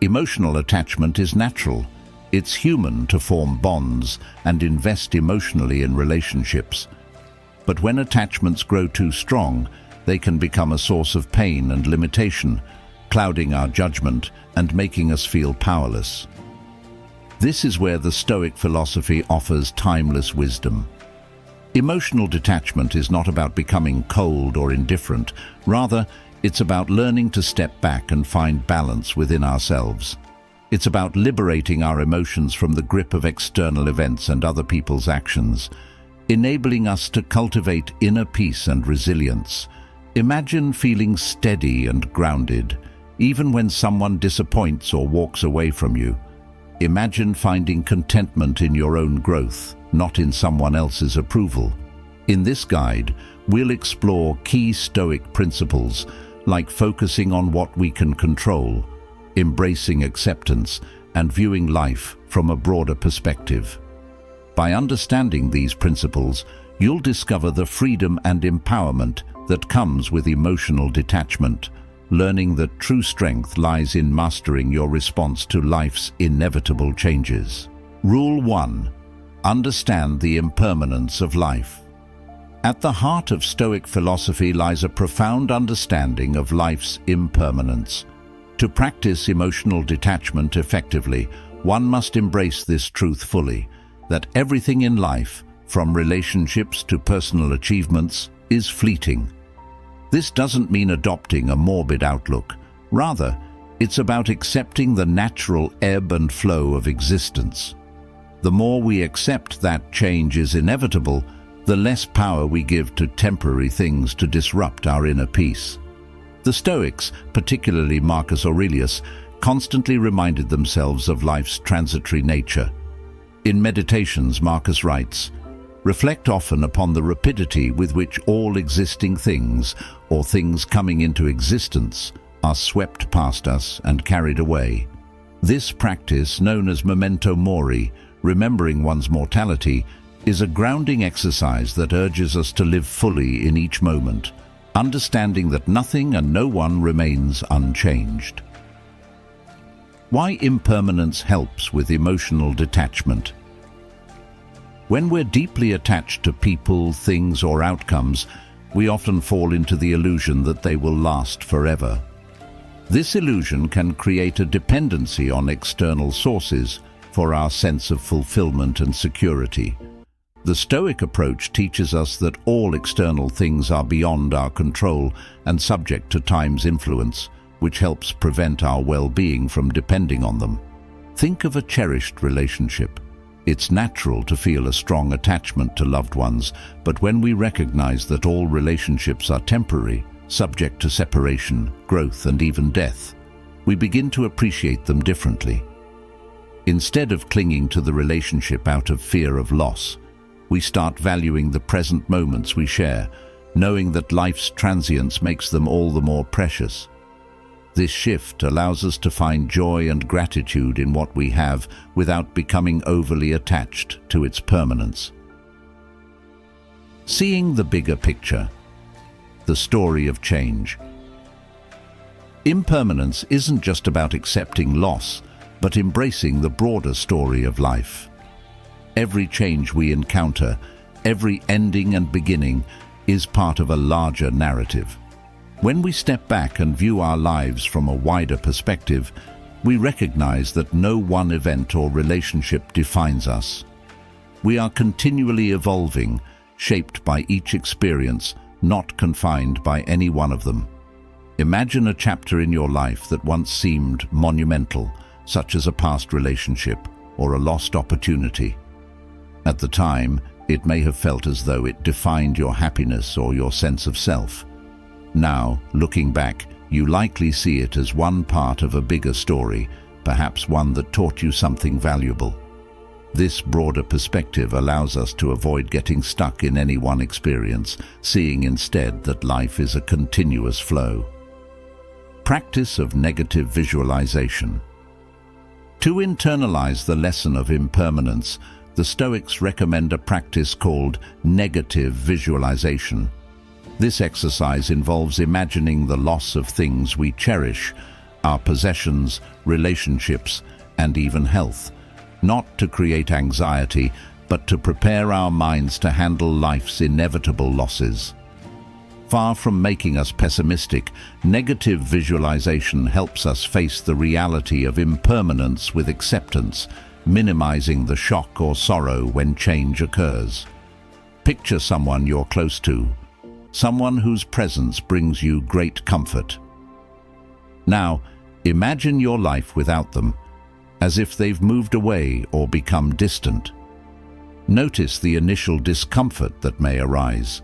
Emotional attachment is natural. It's human to form bonds and invest emotionally in relationships. But when attachments grow too strong, they can become a source of pain and limitation, clouding our judgment and making us feel powerless. This is where the Stoic philosophy offers timeless wisdom. Emotional detachment is not about becoming cold or indifferent. Rather, it's about learning to step back and find balance within ourselves. It's about liberating our emotions from the grip of external events and other people's actions, enabling us to cultivate inner peace and resilience. Imagine feeling steady and grounded, even when someone disappoints or walks away from you. Imagine finding contentment in your own growth, not in someone else's approval. In this guide, we'll explore key Stoic principles, like focusing on what we can control, embracing acceptance, and viewing life from a broader perspective. By understanding these principles, you'll discover the freedom and empowerment that comes with emotional detachment, learning that true strength lies in mastering your response to life's inevitable changes. Rule 1. Understand the impermanence of life. At the heart of Stoic philosophy lies a profound understanding of life's impermanence. To practice emotional detachment effectively, one must embrace this truth fully, that everything in life, from relationships to personal achievements, is fleeting. This doesn't mean adopting a morbid outlook. Rather, it's about accepting the natural ebb and flow of existence. The more we accept that change is inevitable, the less power we give to temporary things to disrupt our inner peace. The Stoics, particularly Marcus Aurelius, constantly reminded themselves of life's transitory nature. In Meditations, Marcus writes, "Reflect often upon the rapidity with which all existing things, or things coming into existence, are swept past us and carried away." This practice, known as memento mori, remembering one's mortality, is a grounding exercise that urges us to live fully in each moment, understanding that nothing and no one remains unchanged. Why impermanence helps with emotional detachment. When we're deeply attached to people, things, or outcomes, we often fall into the illusion that they will last forever. This illusion can create a dependency on external sources for our sense of fulfillment and security. The Stoic approach teaches us that all external things are beyond our control and subject to time's influence, which helps prevent our well-being from depending on them. Think of a cherished relationship. It's natural to feel a strong attachment to loved ones, but when we recognize that all relationships are temporary, subject to separation, growth, and even death, we begin to appreciate them differently. Instead of clinging to the relationship out of fear of loss, we start valuing the present moments we share, knowing that life's transience makes them all the more precious. This shift allows us to find joy and gratitude in what we have without becoming overly attached to its permanence. Seeing the bigger picture. The story of change. Impermanence isn't just about accepting loss, but embracing the broader story of life. Every change we encounter, every ending and beginning, is part of a larger narrative. When we step back and view our lives from a wider perspective, we recognize that no one event or relationship defines us. We are continually evolving, shaped by each experience, not confined by any one of them. Imagine a chapter in your life that once seemed monumental, such as a past relationship or a lost opportunity. At the time, it may have felt as though it defined your happiness or your sense of self. Now, looking back, you likely see it as one part of a bigger story, perhaps one that taught you something valuable. This broader perspective allows us to avoid getting stuck in any one experience, seeing instead that life is a continuous flow. Practice of negative visualization. To internalize the lesson of impermanence, the Stoics recommend a practice called negative visualization. This exercise involves imagining the loss of things we cherish, our possessions, relationships, and even health, not to create anxiety, but to prepare our minds to handle life's inevitable losses. Far from making us pessimistic, negative visualization helps us face the reality of impermanence with acceptance, minimizing the shock or sorrow when change occurs. Picture someone you're close to, someone whose presence brings you great comfort. Now, imagine your life without them, as if they've moved away or become distant. Notice the initial discomfort that may arise.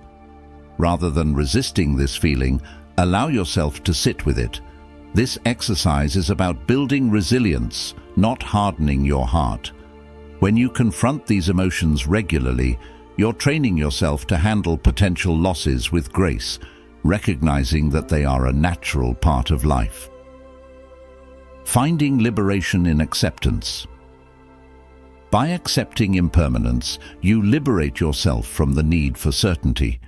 Rather than resisting this feeling, allow yourself to sit with it. This exercise is about building resilience, not hardening your heart. When you confront these emotions regularly, you're training yourself to handle potential losses with grace, recognizing that they are a natural part of life. Finding liberation in acceptance. By accepting impermanence, you liberate yourself from the need for certainty.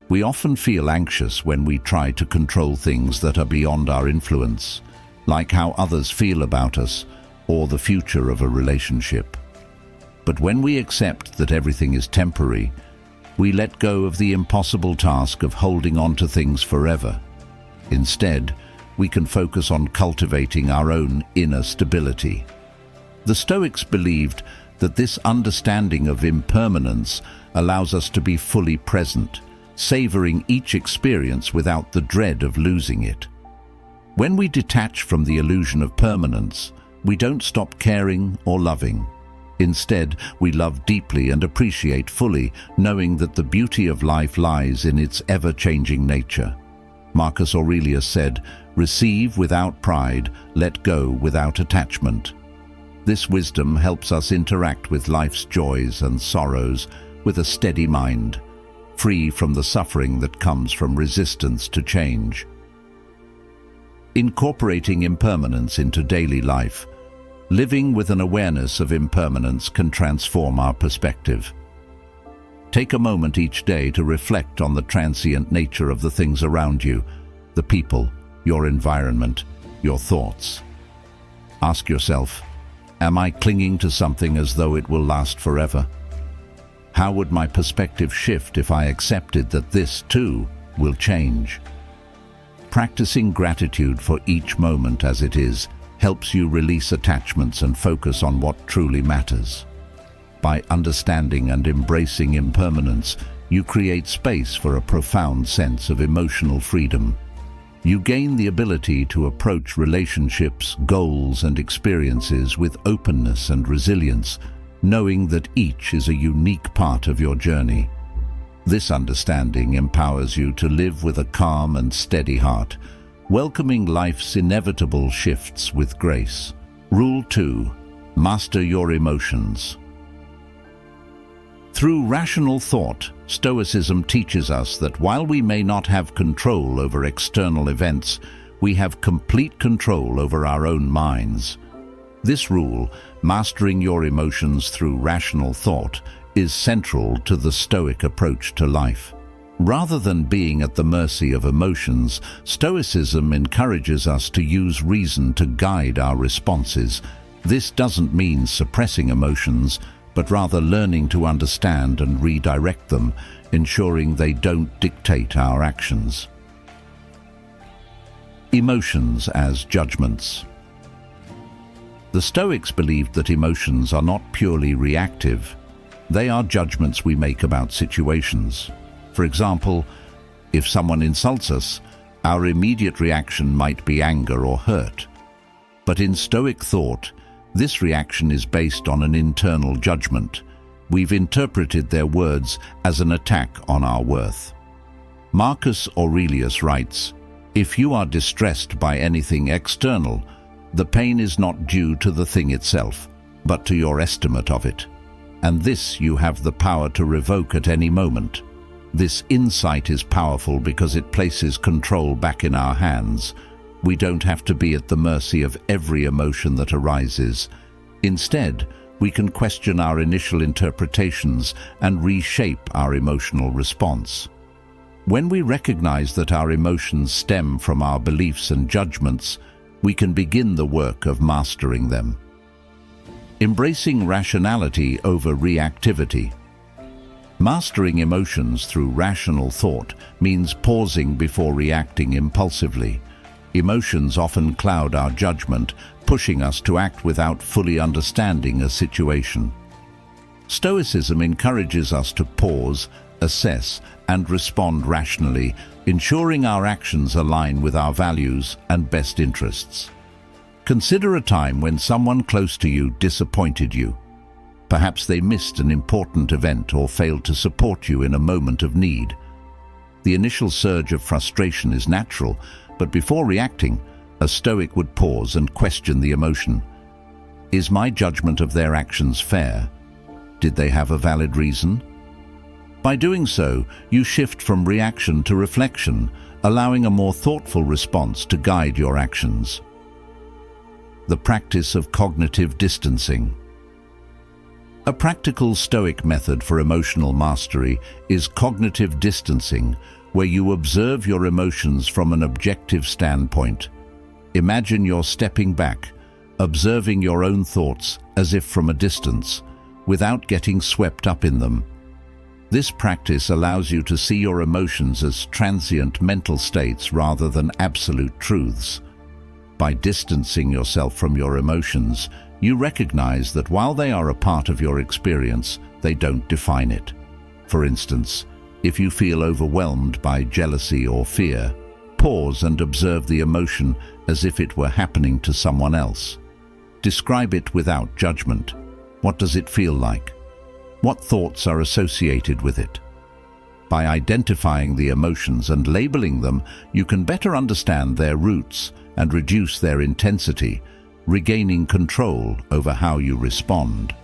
We often feel anxious when we try to control things that are beyond our influence, like how others feel about us or the future of a relationship. But when we accept that everything is temporary, we let go of the impossible task of holding on to things forever. Instead, we can focus on cultivating our own inner stability. The Stoics believed that this understanding of impermanence allows us to be fully present, savoring each experience without the dread of losing it. When we detach from the illusion of permanence, we don't stop caring or loving. Instead, we love deeply and appreciate fully, knowing that the beauty of life lies in its ever-changing nature. Marcus Aurelius said, "Receive without pride, let go without attachment." This wisdom helps us interact with life's joys and sorrows with a steady mind, free from the suffering that comes from resistance to change. Incorporating impermanence into daily life. Living with an awareness of impermanence can transform our perspective. Take a moment each day to reflect on the transient nature of the things around you, the people, your environment, your thoughts. Ask yourself, am I clinging to something as though it will last forever? How would my perspective shift if I accepted that this, too, will change? Practicing gratitude for each moment as it is helps you release attachments and focus on what truly matters. By understanding and embracing impermanence, you create space for a profound sense of emotional freedom. You gain the ability to approach relationships, goals, and experiences with openness and resilience, knowing that each is a unique part of your journey. This understanding empowers you to live with a calm and steady heart, welcoming life's inevitable shifts with grace. Rule 2. Master your emotions. Through rational thought, Stoicism teaches us that while we may not have control over external events, we have complete control over our own minds. This rule, mastering your emotions through rational thought, is central to the Stoic approach to life. Rather than being at the mercy of emotions, Stoicism encourages us to use reason to guide our responses. This doesn't mean suppressing emotions, but rather learning to understand and redirect them, ensuring they don't dictate our actions. Emotions as judgments. The Stoics believed that emotions are not purely reactive. They are judgments we make about situations. For example, if someone insults us, our immediate reaction might be anger or hurt. But in Stoic thought, this reaction is based on an internal judgment. We've interpreted their words as an attack on our worth. Marcus Aurelius writes, "If you are distressed by anything external, the pain is not due to the thing itself, but to your estimate of it. And this you have the power to revoke at any moment." This insight is powerful because it places control back in our hands. We don't have to be at the mercy of every emotion that arises. Instead, we can question our initial interpretations and reshape our emotional response. When we recognize that our emotions stem from our beliefs and judgments, we can begin the work of mastering them. Embracing rationality over reactivity. Mastering emotions through rational thought means pausing before reacting impulsively. Emotions often cloud our judgment, pushing us to act without fully understanding a situation. Stoicism encourages us to pause, assess, and respond rationally, ensuring our actions align with our values and best interests. Consider a time when someone close to you disappointed you. Perhaps they missed an important event or failed to support you in a moment of need. The initial surge of frustration is natural, but before reacting, a Stoic would pause and question the emotion. Is my judgment of their actions fair? Did they have a valid reason? By doing so, you shift from reaction to reflection, allowing a more thoughtful response to guide your actions. The practice of cognitive distancing. A practical Stoic method for emotional mastery is cognitive distancing, where you observe your emotions from an objective standpoint. Imagine you're stepping back, observing your own thoughts as if from a distance, without getting swept up in them. This practice allows you to see your emotions as transient mental states rather than absolute truths. By distancing yourself from your emotions, you recognize that while they are a part of your experience, they don't define it. For instance, if you feel overwhelmed by jealousy or fear, pause and observe the emotion as if it were happening to someone else. Describe it without judgment. What does it feel like? What thoughts are associated with it? By identifying the emotions and labeling them, you can better understand their roots and reduce their intensity, regaining control over how you respond.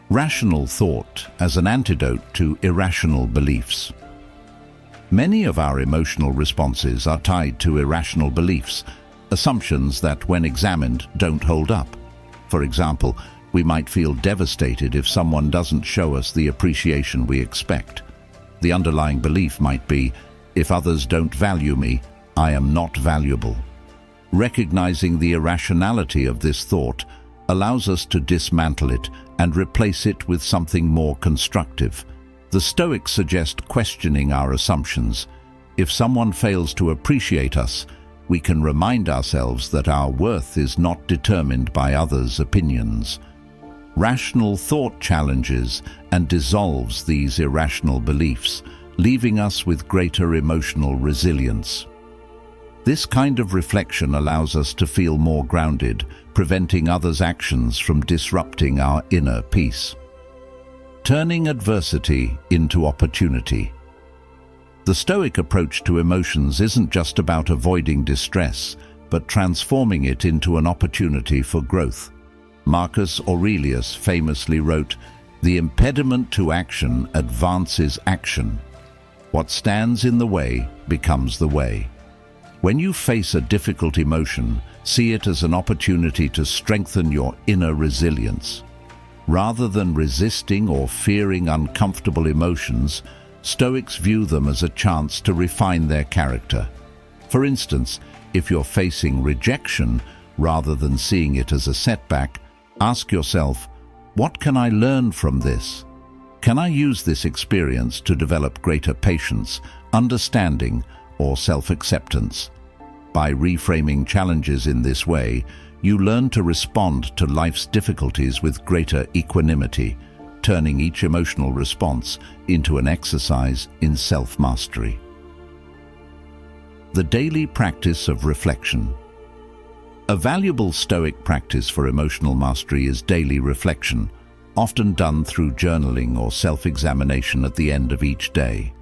Rational thought as an antidote to irrational beliefs. Many of our emotional responses are tied to irrational beliefs, assumptions that, when examined, don't hold up. For example, we might feel devastated if someone doesn't show us the appreciation we expect. The underlying belief might be, if others don't value me, I am not valuable. Recognizing the irrationality of this thought allows us to dismantle it and replace it with something more constructive. The Stoics suggest questioning our assumptions. If someone fails to appreciate us, we can remind ourselves that our worth is not determined by others' opinions. Rational thought challenges and dissolves these irrational beliefs, leaving us with greater emotional resilience. This kind of reflection allows us to feel more grounded, preventing others' actions from disrupting our inner peace. Turning adversity into opportunity. The Stoic approach to emotions isn't just about avoiding distress, but transforming it into an opportunity for growth. Marcus Aurelius famously wrote, "The impediment to action advances action. What stands in the way becomes the way." When you face a difficult emotion, see it as an opportunity to strengthen your inner resilience. Rather than resisting or fearing uncomfortable emotions, Stoics view them as a chance to refine their character. For instance, if you're facing rejection, rather than seeing it as a setback, ask yourself, what can I learn from this? Can I use this experience to develop greater patience, understanding, or self-acceptance? By reframing challenges in this way, you learn to respond to life's difficulties with greater equanimity, turning each emotional response into an exercise in self-mastery. The daily practice of reflection. A valuable Stoic practice for emotional mastery is daily reflection, often done through journaling or self-examination at the end of each day.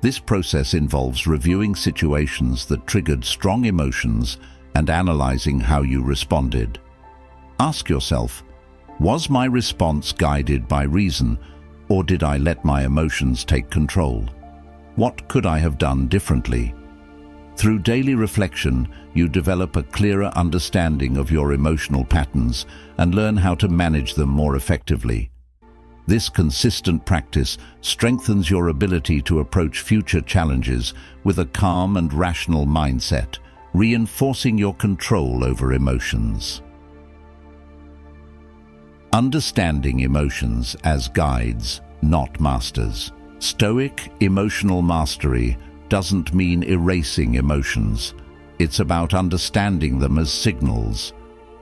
This process involves reviewing situations that triggered strong emotions and analyzing how you responded. Ask yourself, was my response guided by reason, or did I let my emotions take control? What could I have done differently? Through daily reflection, you develop a clearer understanding of your emotional patterns and learn how to manage them more effectively. This consistent practice strengthens your ability to approach future challenges with a calm and rational mindset, reinforcing your control over emotions. Understanding emotions as guides, not masters. Stoic emotional mastery doesn't mean erasing emotions. It's about understanding them as signals.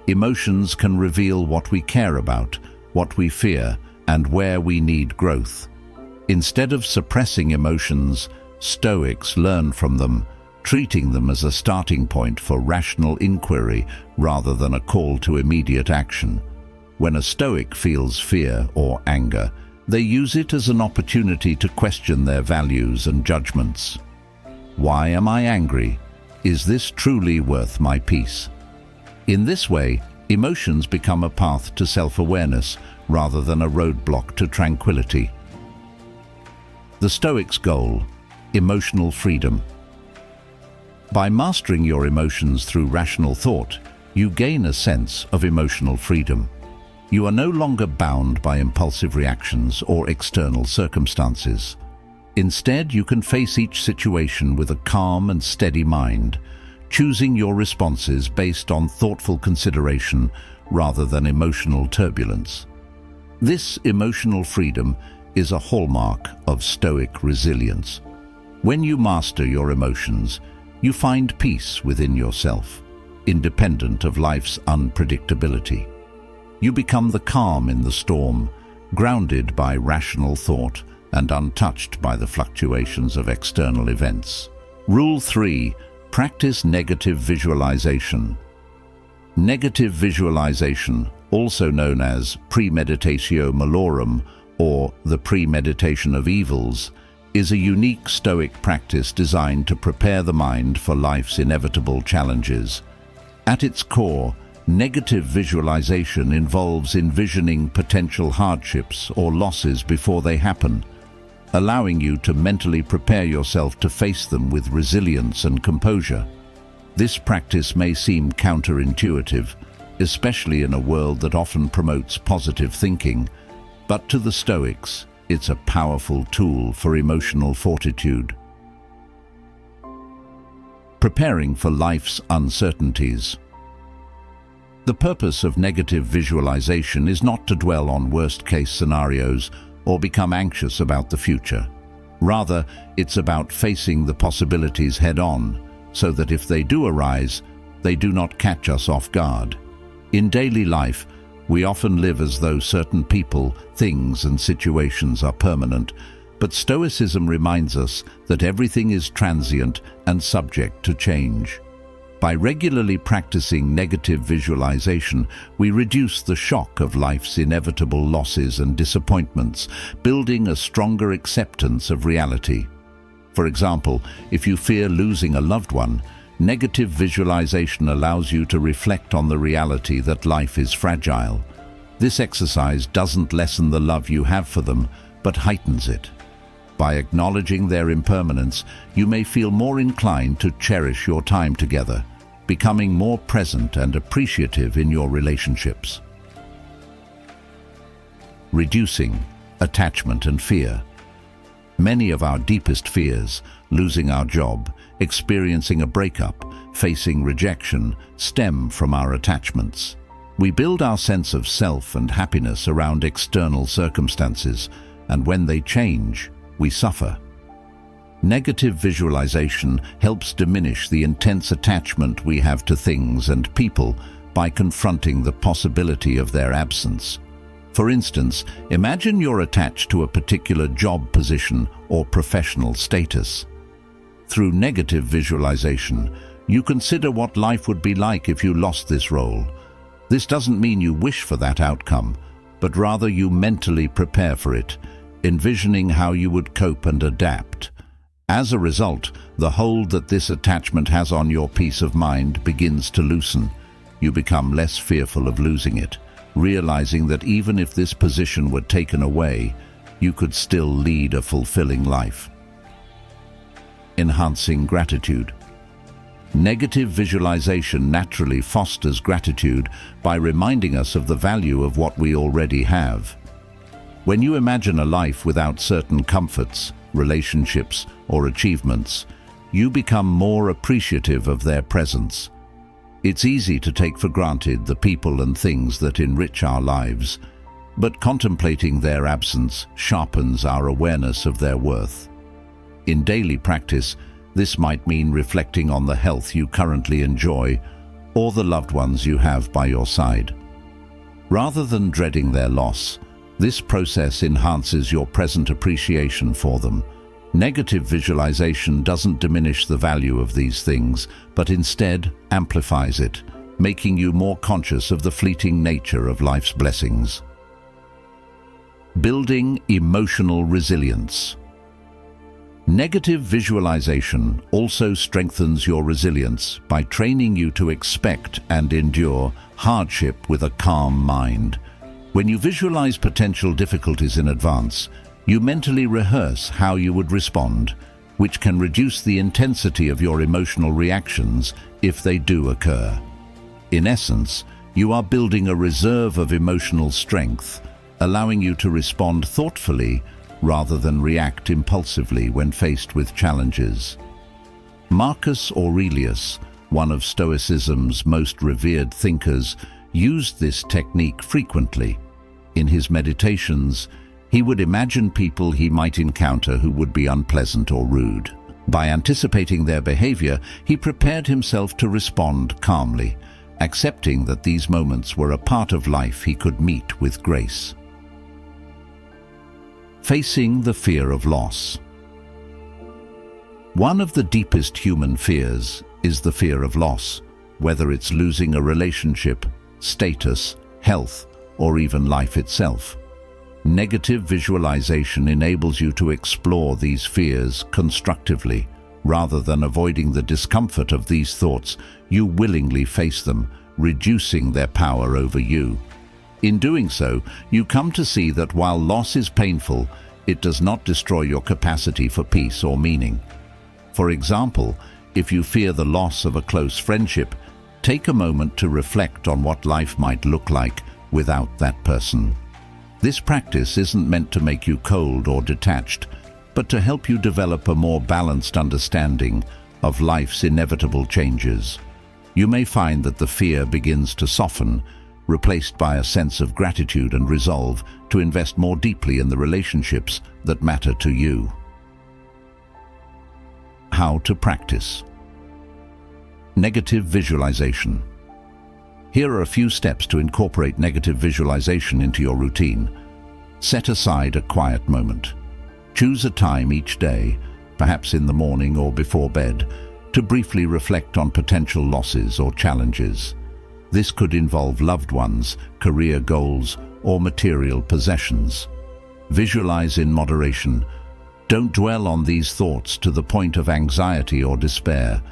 Emotions can reveal what we care about, what we fear, and where we need growth. Instead of suppressing emotions, Stoics learn from them, treating them as a starting point for rational inquiry rather than a call to immediate action. When a Stoic feels fear or anger, they use it as an opportunity to question their values and judgments. Why am I angry? Is this truly worth my peace? In this way, emotions become a path to self-awareness rather than a roadblock to tranquility. The Stoics' goal: emotional freedom. By mastering your emotions through rational thought, you gain a sense of emotional freedom. You are no longer bound by impulsive reactions or external circumstances. Instead, you can face each situation with a calm and steady mind, choosing your responses based on thoughtful consideration rather than emotional turbulence. This emotional freedom is a hallmark of Stoic resilience. When you master your emotions, you find peace within yourself, independent of life's unpredictability. You become the calm in the storm, grounded by rational thought and untouched by the fluctuations of external events. Rule 3. Practice negative visualization. Negative visualization, also known as premeditatio malorum or the premeditation of evils, is a unique Stoic practice designed to prepare the mind for life's inevitable challenges. At its core, negative visualization involves envisioning potential hardships or losses before they happen, allowing you to mentally prepare yourself to face them with resilience and composure. This practice may seem counterintuitive, especially in a world that often promotes positive thinking, but to the Stoics, it's a powerful tool for emotional fortitude. Preparing for life's uncertainties. The purpose of negative visualization is not to dwell on worst-case scenarios or become anxious about the future. Rather, it's about facing the possibilities head-on, so that if they do arise, they do not catch us off guard. In daily life, we often live as though certain people, things, and situations are permanent, but Stoicism reminds us that everything is transient and subject to change. By regularly practicing negative visualization, we reduce the shock of life's inevitable losses and disappointments, building a stronger acceptance of reality. For example, if you fear losing a loved one, negative visualization allows you to reflect on the reality that life is fragile. This exercise doesn't lessen the love you have for them, but heightens it. By acknowledging their impermanence, you may feel more inclined to cherish your time together, becoming more present and appreciative in your relationships. Reducing attachment and fear. Many of our deepest fears, losing our job, experiencing a breakup, facing rejection, stem from our attachments. We build our sense of self and happiness around external circumstances, and when they change, we suffer. Negative visualization helps diminish the intense attachment we have to things and people by confronting the possibility of their absence. For instance, imagine you're attached to a particular job position or professional status. Through negative visualization, you consider what life would be like if you lost this role. This doesn't mean you wish for that outcome, but rather you mentally prepare for it, envisioning how you would cope and adapt. As a result, the hold that this attachment has on your peace of mind begins to loosen. You become less fearful of losing it, realizing that even if this position were taken away, you could still lead a fulfilling life. Enhancing gratitude. Negative visualization naturally fosters gratitude by reminding us of the value of what we already have. When you imagine a life without certain comforts, relationships, or achievements, you become more appreciative of their presence. It's easy to take for granted the people and things that enrich our lives, but contemplating their absence sharpens our awareness of their worth. In daily practice, this might mean reflecting on the health you currently enjoy or the loved ones you have by your side. Rather than dreading their loss, this process enhances your present appreciation for them. Negative visualization doesn't diminish the value of these things, but instead amplifies it, making you more conscious of the fleeting nature of life's blessings. Building emotional resilience. Negative visualization also strengthens your resilience by training you to expect and endure hardship with a calm mind. When you visualize potential difficulties in advance, you mentally rehearse how you would respond, which can reduce the intensity of your emotional reactions if they do occur. In essence, you are building a reserve of emotional strength, allowing you to respond thoughtfully rather than react impulsively when faced with challenges. Marcus Aurelius, one of Stoicism's most revered thinkers, used this technique frequently. In his meditations, he would imagine people he might encounter who would be unpleasant or rude. By anticipating their behavior, he prepared himself to respond calmly, accepting that these moments were a part of life he could meet with grace. Facing the fear of loss. One of the deepest human fears is the fear of loss, whether it's losing a relationship, status, health, or even life itself. Negative visualization enables you to explore these fears constructively. Rather than avoiding the discomfort of these thoughts, you willingly face them, reducing their power over you. In doing so, you come to see that while loss is painful, it does not destroy your capacity for peace or meaning. For example, if you fear the loss of a close friendship, take a moment to reflect on what life might look like without that person. This practice isn't meant to make you cold or detached, but to help you develop a more balanced understanding of life's inevitable changes. You may find that the fear begins to soften, replaced by a sense of gratitude and resolve to invest more deeply in the relationships that matter to you. How to practice negative visualization. Here are a few steps to incorporate negative visualization into your routine. Set aside a quiet moment. Choose a time each day, perhaps in the morning or before bed, to briefly reflect on potential losses or challenges. This could involve loved ones, career goals, or material possessions. Visualize in moderation. Don't dwell on these thoughts to the point of anxiety or despair.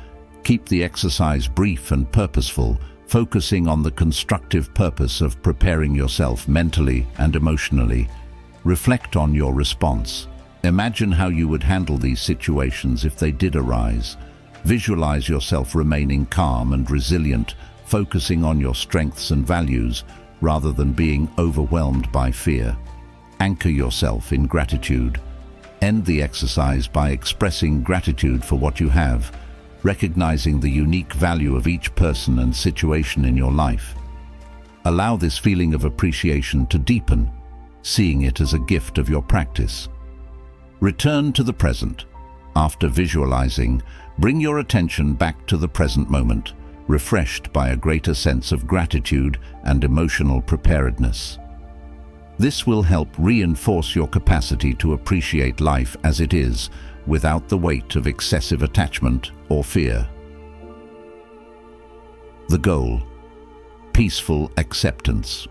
Keep the exercise brief and purposeful, focusing on the constructive purpose of preparing yourself mentally and emotionally. Reflect on your response. Imagine how you would handle these situations if they did arise. Visualize yourself remaining calm and resilient, focusing on your strengths and values rather than being overwhelmed by fear. Anchor yourself in gratitude. End the exercise by expressing gratitude for what you have, recognizing the unique value of each person and situation in your life. Allow this feeling of appreciation to deepen, seeing it as a gift of your practice. Return to the present. After visualizing, bring your attention back to the present moment, refreshed by a greater sense of gratitude and emotional preparedness. This will help reinforce your capacity to appreciate life as it is, without the weight of excessive attachment or fear. The goal: peaceful acceptance.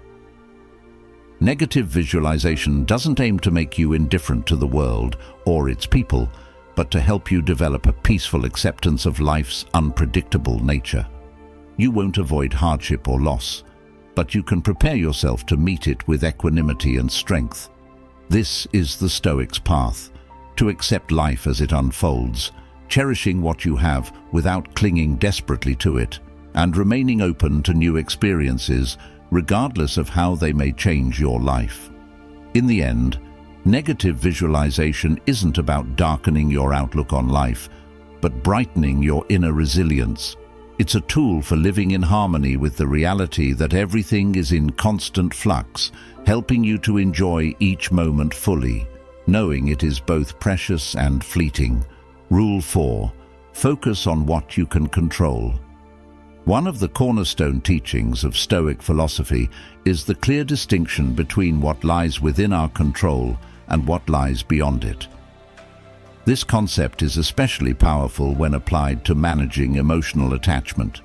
Negative visualization doesn't aim to make you indifferent to the world or its people, but to help you develop a peaceful acceptance of life's unpredictable nature. You won't avoid hardship or loss, but you can prepare yourself to meet it with equanimity and strength. This is the Stoic's path: to accept life as it unfolds, cherishing what you have without clinging desperately to it, and remaining open to new experiences regardless of how they may change your life. In the end, negative visualization isn't about darkening your outlook on life, but brightening your inner resilience. It's a tool for living in harmony with the reality that everything is in constant flux, helping you to enjoy each moment fully, knowing it is both precious and fleeting. Rule 4. Focus on what you can control. One of the cornerstone teachings of Stoic philosophy is the clear distinction between what lies within our control and what lies beyond it. This concept is especially powerful when applied to managing emotional attachment.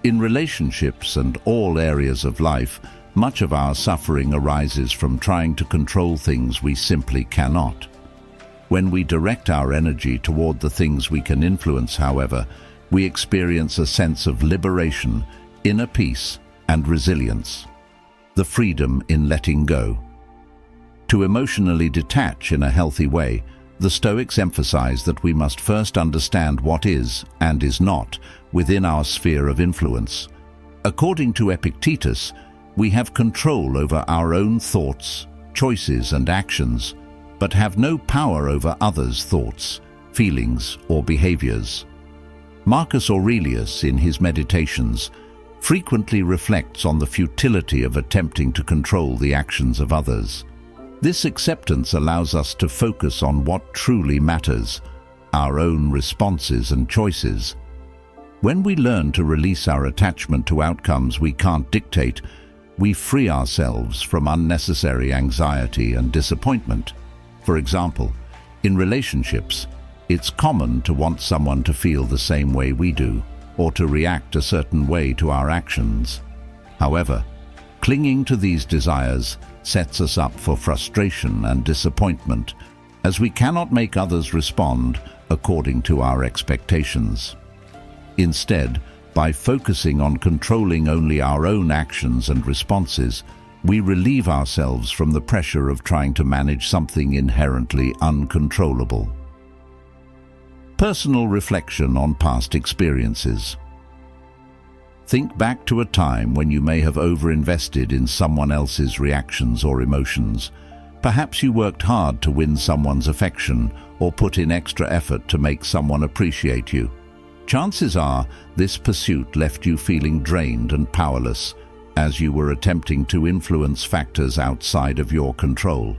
In relationships and all areas of life, much of our suffering arises from trying to control things we simply cannot. When we direct our energy toward the things we can influence, however, we experience a sense of liberation, inner peace, and resilience. The freedom in letting go. To emotionally detach in a healthy way, the Stoics emphasize that we must first understand what is and is not within our sphere of influence. According to Epictetus, we have control over our own thoughts, choices, and actions, but have no power over others' thoughts, feelings, or behaviors. Marcus Aurelius, in his Meditations, frequently reflects on the futility of attempting to control the actions of others. This acceptance allows us to focus on what truly matters, our own responses and choices. When we learn to release our attachment to outcomes we can't dictate, we free ourselves from unnecessary anxiety and disappointment. For example, in relationships, it's common to want someone to feel the same way we do, or to react a certain way to our actions. However, clinging to these desires sets us up for frustration and disappointment, as we cannot make others respond according to our expectations. Instead, by focusing on controlling only our own actions and responses, we relieve ourselves from the pressure of trying to manage something inherently uncontrollable. Personal reflection on past experiences. Think back to a time when you may have overinvested in someone else's reactions or emotions. Perhaps you worked hard to win someone's affection or put in extra effort to make someone appreciate you. Chances are this pursuit left you feeling drained and powerless, as you were attempting to influence factors outside of your control.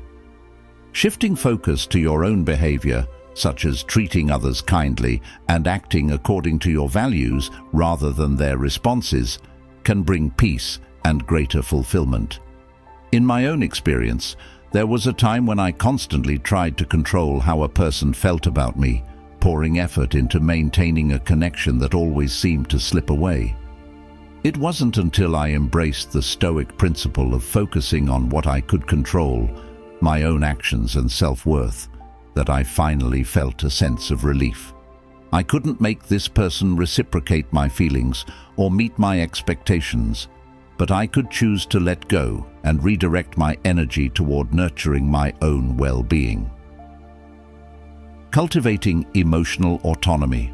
Shifting focus to your own behavior, such as treating others kindly and acting according to your values rather than their responses, can bring peace and greater fulfillment. In my own experience, there was a time when I constantly tried to control how a person felt about me, pouring effort into maintaining a connection that always seemed to slip away. It wasn't until I embraced the Stoic principle of focusing on what I could control, my own actions and self-worth, that I finally felt a sense of relief. I couldn't make this person reciprocate my feelings or meet my expectations, but I could choose to let go and redirect my energy toward nurturing my own well-being. Cultivating emotional autonomy.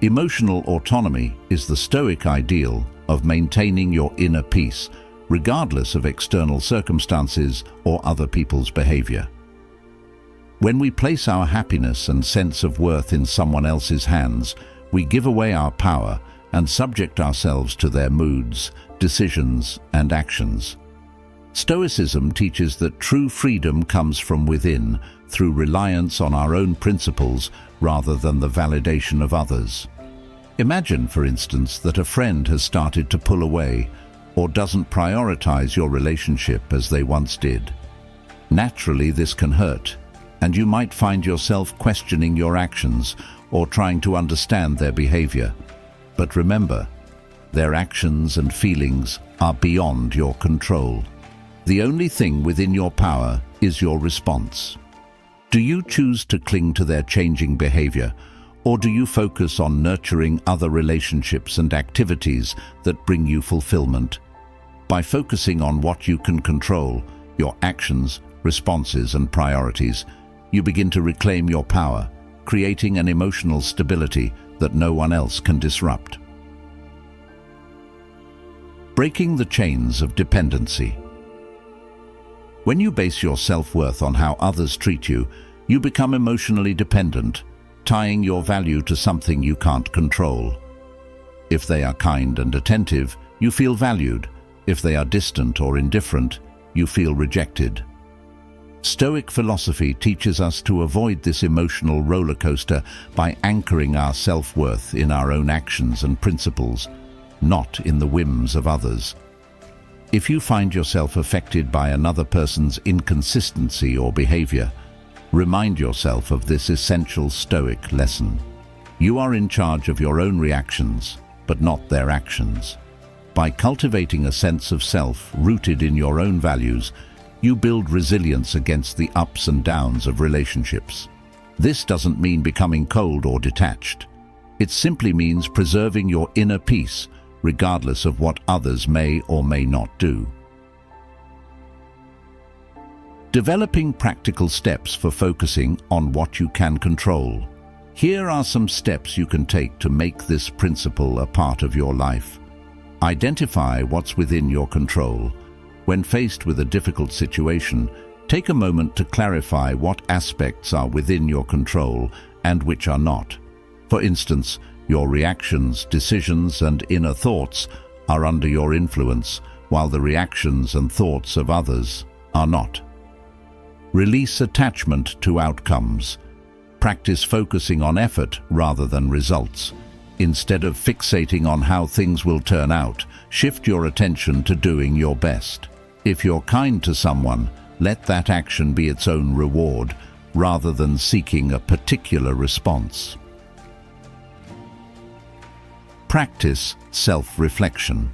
Emotional autonomy is the Stoic ideal of maintaining your inner peace, regardless of external circumstances or other people's behavior. When we place our happiness and sense of worth in someone else's hands, we give away our power and subject ourselves to their moods, decisions, and actions. Stoicism teaches that true freedom comes from within through reliance on our own principles rather than the validation of others. Imagine, for instance, that a friend has started to pull away or doesn't prioritize your relationship as they once did. Naturally, this can hurt, and you might find yourself questioning your actions or trying to understand their behavior. But remember, their actions and feelings are beyond your control. The only thing within your power is your response. Do you choose to cling to their changing behavior, or do you focus on nurturing other relationships and activities that bring you fulfillment? By focusing on what you can control, your actions, responses, and priorities, you begin to reclaim your power, creating an emotional stability that no one else can disrupt. Breaking the chains of dependency. When you base your self-worth on how others treat you, you become emotionally dependent. tying your value to something you can't control. If they are kind and attentive, you feel valued. If they are distant or indifferent, you feel rejected. Stoic philosophy teaches us to avoid this emotional roller coaster by anchoring our self-worth in our own actions and principles, not in the whims of others. If you find yourself affected by another person's inconsistency or behavior, remind yourself of this essential Stoic lesson. You are in charge of your own reactions, but not their actions. By cultivating a sense of self rooted in your own values, you build resilience against the ups and downs of relationships. This doesn't mean becoming cold or detached. It simply means preserving your inner peace, regardless of what others may or may not do. Developing practical steps for focusing on what you can control. Here are some steps you can take to make this principle a part of your life. Identify what's within your control. When faced with a difficult situation, take a moment to clarify what aspects are within your control and which are not. For instance, your reactions, decisions, and inner thoughts are under your influence, while the reactions and thoughts of others are not. Release attachment to outcomes. Practice focusing on effort rather than results. Instead of fixating on how things will turn out, shift your attention to doing your best. If you're kind to someone, let that action be its own reward, rather than seeking a particular response. Practice self-reflection.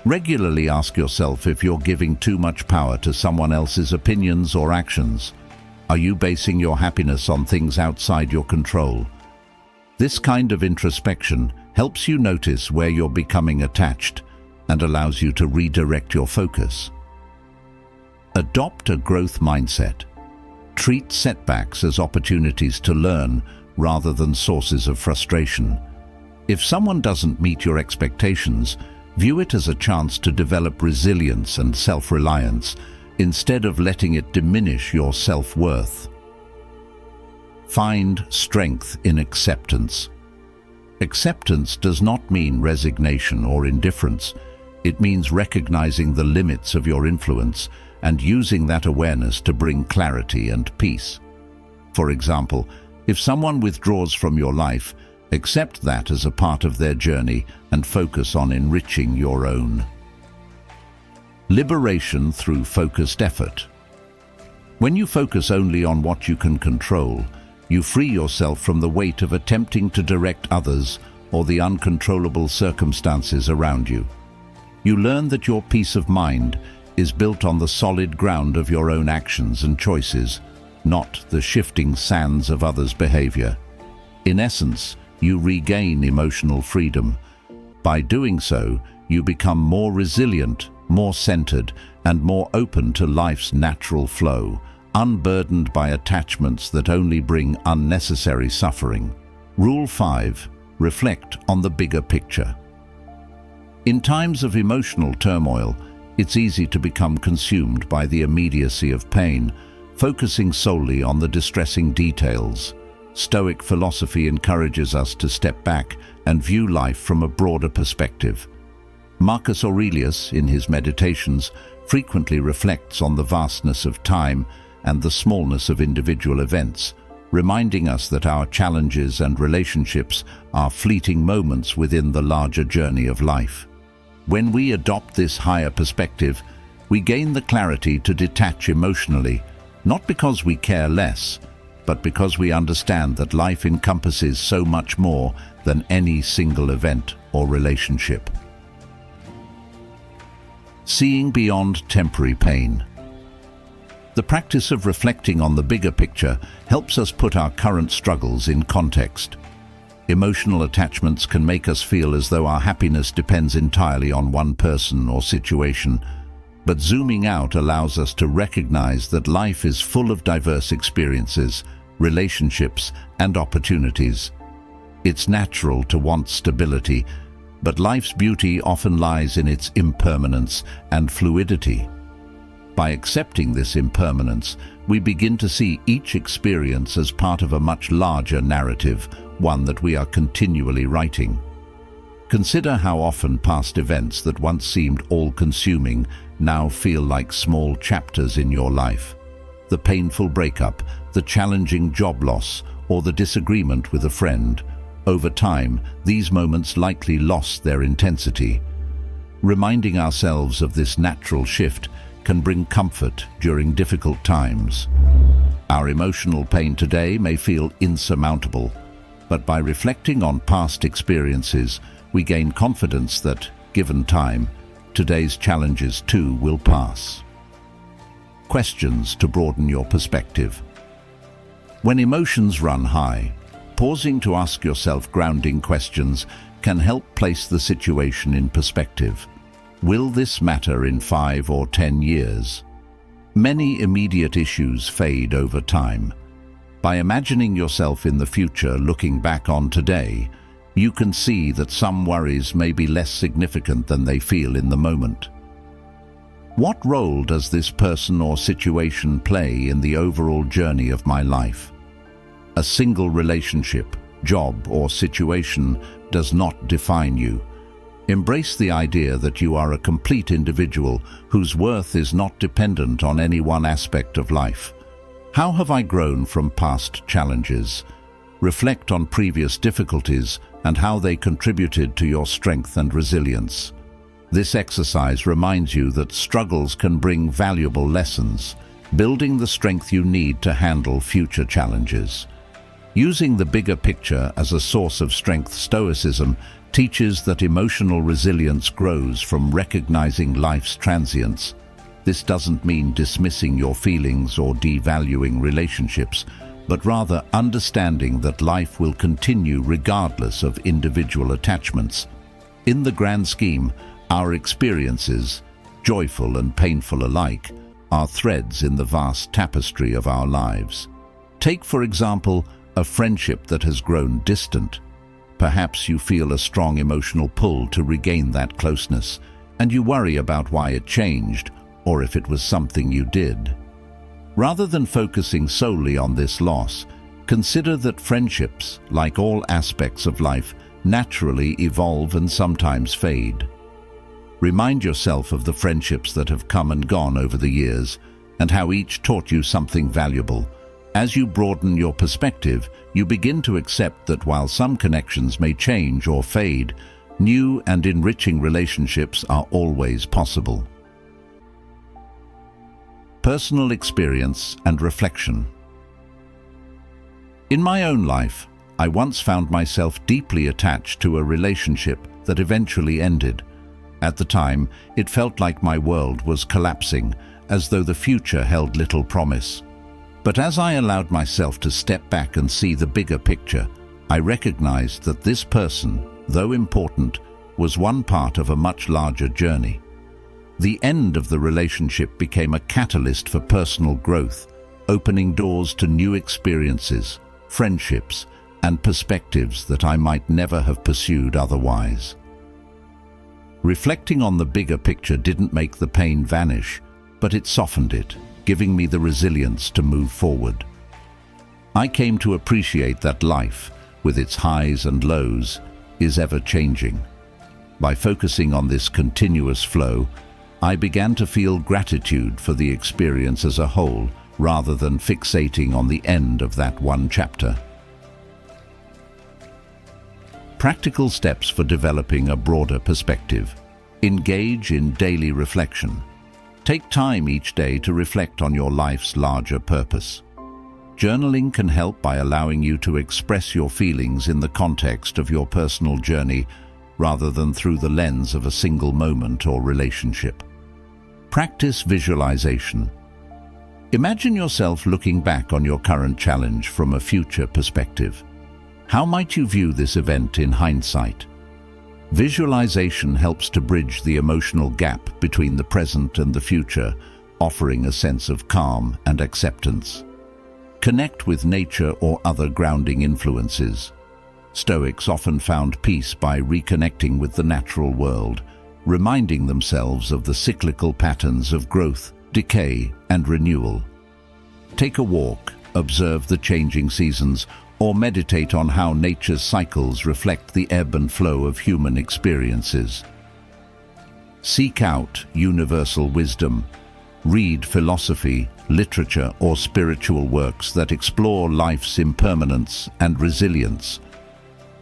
Regularly ask yourself if you're giving too much power to someone else's opinions or actions. Are you basing your happiness on things outside your control? This kind of introspection helps you notice where you're becoming attached and allows you to redirect your focus. Adopt a growth mindset. Treat setbacks as opportunities to learn rather than sources of frustration. If someone doesn't meet your expectations, view it as a chance to develop resilience and self-reliance instead of letting it diminish your self-worth. Find strength in acceptance. Acceptance does not mean resignation or indifference. It means recognizing the limits of your influence and using that awareness to bring clarity and peace. For example, if someone withdraws from your life, accept that as a part of their journey and focus on enriching your own. Liberation through focused effort. When you focus only on what you can control, you free yourself from the weight of attempting to direct others or the uncontrollable circumstances around you. You learn that your peace of mind is built on the solid ground of your own actions and choices, not the shifting sands of others' behavior. In essence, you regain emotional freedom. By doing so, you become more resilient, more centered, and more open to life's natural flow, unburdened by attachments that only bring unnecessary suffering. Rule 5. Reflect on the bigger picture. In times of emotional turmoil, it's easy to become consumed by the immediacy of pain, focusing solely on the distressing details. Stoic philosophy encourages us to step back and view life from a broader perspective. Marcus Aurelius, in his Meditations, frequently reflects on the vastness of time and the smallness of individual events, reminding us that our challenges and relationships are fleeting moments within the larger journey of life. When we adopt this higher perspective, we gain the clarity to detach emotionally, not because we care less, but because we understand that life encompasses so much more than any single event or relationship. Seeing beyond temporary pain. The practice of reflecting on the bigger picture helps us put our current struggles in context. Emotional attachments can make us feel as though our happiness depends entirely on one person or situation, but zooming out allows us to recognize that life is full of diverse experiences, relationships, and opportunities. It's natural to want stability, but life's beauty often lies in its impermanence and fluidity. By accepting this impermanence, we begin to see each experience as part of a much larger narrative, one that we are continually writing. Consider how often past events that once seemed all-consuming now feel like small chapters in your life. The painful breakup, the challenging job loss, or the disagreement with a friend. Over time, these moments likely lost their intensity. Reminding ourselves of this natural shift can bring comfort during difficult times. Our emotional pain today may feel insurmountable, but by reflecting on past experiences, we gain confidence that, given time, today's challenges too will pass. Questions to broaden your perspective. When emotions run high, pausing to ask yourself grounding questions can help place the situation in perspective. Will this matter in 5 or 10 years? Many immediate issues fade over time. By imagining yourself in the future looking back on today, you can see that some worries may be less significant than they feel in the moment. What role does this person or situation play in the overall journey of my life? A single relationship, job, or situation does not define you. Embrace the idea that you are a complete individual whose worth is not dependent on any one aspect of life. How have I grown from past challenges? Reflect on previous difficulties and how they contributed to your strength and resilience. This exercise reminds you that struggles can bring valuable lessons, building the strength you need to handle future challenges. Using the bigger picture as a source of strength, Stoicism teaches that emotional resilience grows from recognizing life's transience. This doesn't mean dismissing your feelings or devaluing relationships, but rather understanding that life will continue regardless of individual attachments. In the grand scheme, our experiences, joyful and painful alike, are threads in the vast tapestry of our lives. Take, for example, a friendship that has grown distant. Perhaps you feel a strong emotional pull to regain that closeness, and you worry about why it changed, or if it was something you did. Rather than focusing solely on this loss, consider that friendships, like all aspects of life, naturally evolve and sometimes fade. Remind yourself of the friendships that have come and gone over the years, and how each taught you something valuable. As you broaden your perspective, you begin to accept that while some connections may change or fade, new and enriching relationships are always possible. Personal experience and reflection. In my own life, I once found myself deeply attached to a relationship that eventually ended. At the time, it felt like my world was collapsing, as though the future held little promise. But as I allowed myself to step back and see the bigger picture, I recognized that this person, though important, was one part of a much larger journey. The end of the relationship became a catalyst for personal growth, opening doors to new experiences, friendships, and perspectives that I might never have pursued otherwise. Reflecting on the bigger picture didn't make the pain vanish, but it softened it, giving me the resilience to move forward. I came to appreciate that life, with its highs and lows, is ever-changing. By focusing on this continuous flow, I began to feel gratitude for the experience as a whole, rather than fixating on the end of that one chapter. Practical steps for developing a broader perspective. Engage in daily reflection. Take time each day to reflect on your life's larger purpose. Journaling can help by allowing you to express your feelings in the context of your personal journey, rather than through the lens of a single moment or relationship. Practice visualization. Imagine yourself looking back on your current challenge from a future perspective. How might you view this event in hindsight? Visualization helps to bridge the emotional gap between the present and the future, offering a sense of calm and acceptance. Connect with nature or other grounding influences. Stoics often found peace by reconnecting with the natural world, reminding themselves of the cyclical patterns of growth decay, and renewal. Take a walk, observe the changing seasons, or meditate on how nature's cycles reflect the ebb and flow of human experiences. Seek out universal wisdom. Read philosophy, literature, or spiritual works that explore life's impermanence and resilience.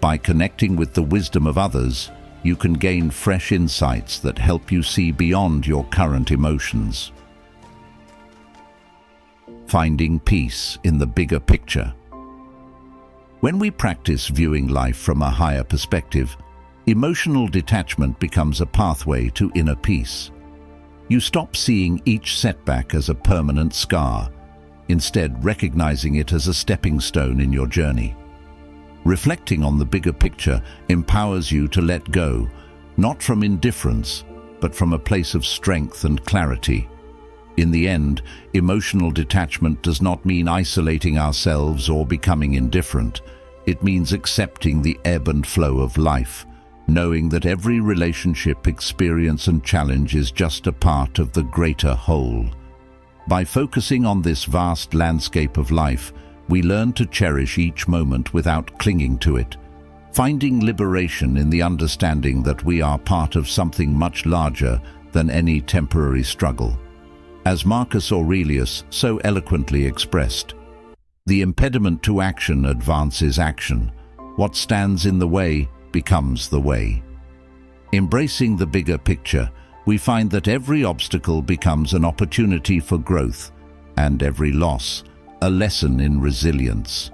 By connecting with the wisdom of others, you can gain fresh insights that help you see beyond your current emotions. Finding peace in the bigger picture. When we practice viewing life from a higher perspective, emotional detachment becomes a pathway to inner peace. You stop seeing each setback as a permanent scar, instead recognizing it as a stepping stone in your journey. Reflecting on the bigger picture empowers you to let go, not from indifference, but from a place of strength and clarity. In the end, emotional detachment does not mean isolating ourselves or becoming indifferent. It means accepting the ebb and flow of life, knowing that every relationship, experience, and challenge is just a part of the greater whole. By focusing on this vast landscape of life, we learn to cherish each moment without clinging to it, finding liberation in the understanding that we are part of something much larger than any temporary struggle. As Marcus Aurelius so eloquently expressed, "The impediment to action advances action. What stands in the way becomes the way." Embracing the bigger picture, we find that every obstacle becomes an opportunity for growth, and every loss, a lesson in resilience.